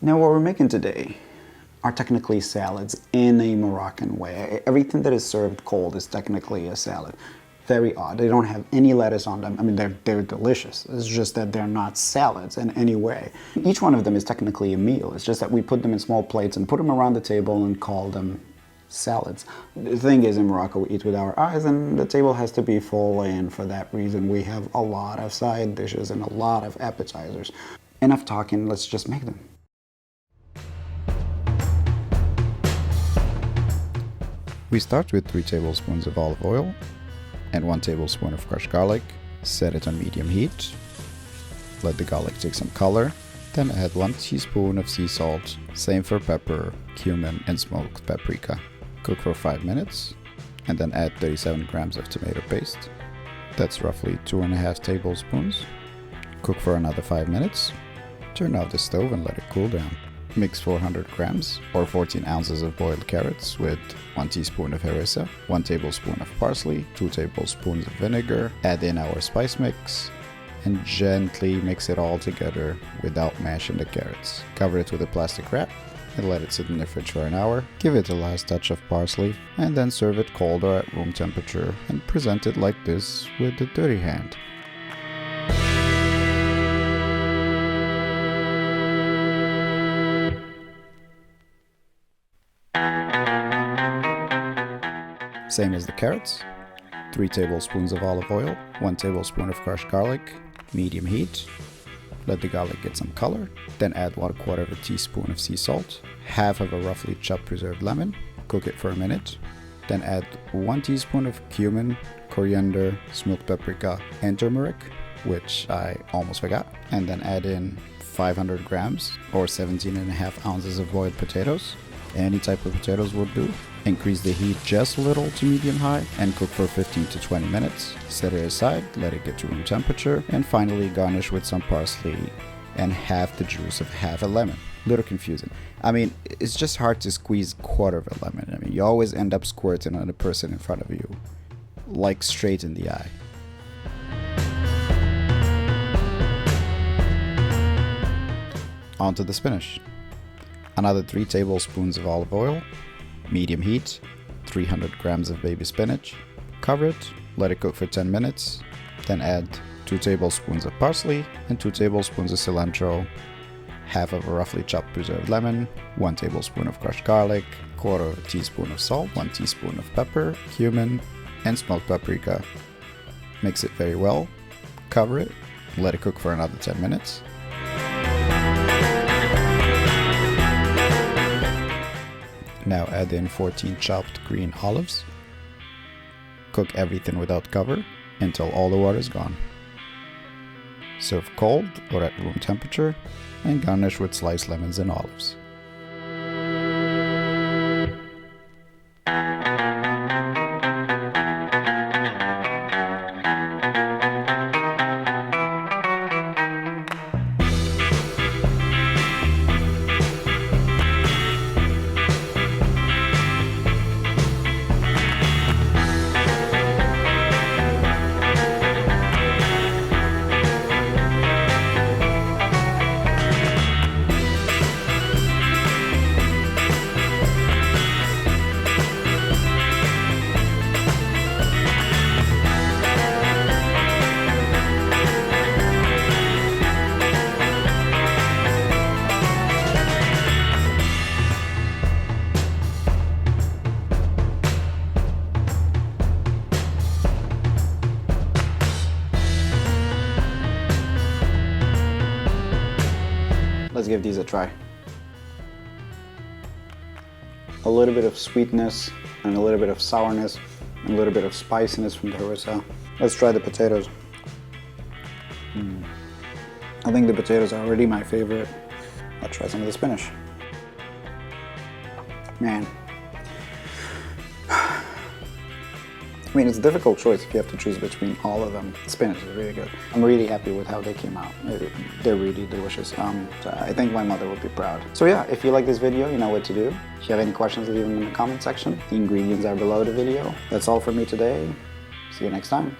Now what we're making today are technically salads in a Moroccan way. Everything that is served cold is technically a salad. Very odd. They don't have any lettuce on them. I mean, they're delicious. It's just that they're not salads in any way. Each one of them is technically a meal. It's just that we put them in small plates and put them around the table and call them salads. The thing is, in Morocco, we eat with our eyes, and the table has to be full, and for that reason, we have a lot of side dishes and a lot of appetizers. Enough talking, let's just make them. We start with 3 tablespoons of olive oil and 1 tablespoon of crushed garlic. Set it on medium heat. Let the garlic take some color. Then add 1 teaspoon of sea salt. Same for pepper, cumin, and smoked paprika. Cook for 5 minutes and then add 37 grams of tomato paste. That's roughly 2.5 tablespoons. Cook for another 5 minutes. Turn off the stove and let it cool down. Mix 400 grams or 14 ounces of boiled carrots with 1 teaspoon of harissa, 1 tablespoon of parsley, 2 tablespoons of vinegar. Add in our spice mix and gently mix it all together without mashing the carrots. Cover it with a plastic wrap and let it sit in the fridge for an hour. Give it a last touch of parsley and then serve it cold or at room temperature and present it like this with a dirty hand. Same as the carrots. 3 tablespoons of olive oil, 1 tablespoon of crushed garlic, medium heat. Let the garlic get some color. Then add 1/4 of a teaspoon of sea salt, half of a roughly chopped preserved lemon. Cook it for a minute. Then add 1 teaspoon of cumin, coriander, smoked paprika, and turmeric, which I almost forgot. And then add in 500 grams or 17.5 ounces of boiled potatoes. Any type of potatoes would do. Increase the heat just a little to medium-high and cook for 15 to 20 minutes. Set it aside, let it get to room temperature, and finally garnish with some parsley and half the juice of half a lemon. Little confusing. I mean, it's just hard to squeeze 1/4 of a lemon. I mean, you always end up squirting on the person in front of you, like straight in the eye. Onto the spinach. Another 3 tablespoons of olive oil, medium heat, 300 grams of baby spinach. Cover it, let it cook for 10 minutes, then add 2 tablespoons of parsley and 2 tablespoons of cilantro, half of a roughly chopped preserved lemon, 1 tablespoon of crushed garlic, 1/4 of a teaspoon of salt, 1 teaspoon of pepper, cumin, and smoked paprika. Mix it very well, cover it, let it cook for another 10 minutes. Now add in 14 chopped green olives. Cook everything without cover until all the water is gone. Serve cold or at room temperature and garnish with sliced lemons and olives. Let's give these a try. A little bit of sweetness and a little bit of sourness and a little bit of spiciness from the harissa. Let's try the potatoes. I think the potatoes are already my favorite. Let's try some of the spinach. Man. I mean, it's a difficult choice if you have to choose between all of them. Spinach is really good. I'm really happy with how they came out. They're really delicious. So I think my mother would be proud. So yeah, if you like this video, you know what to do. If you have any questions, leave them in the comment section. The ingredients are below the video. That's all for me today. See you next time.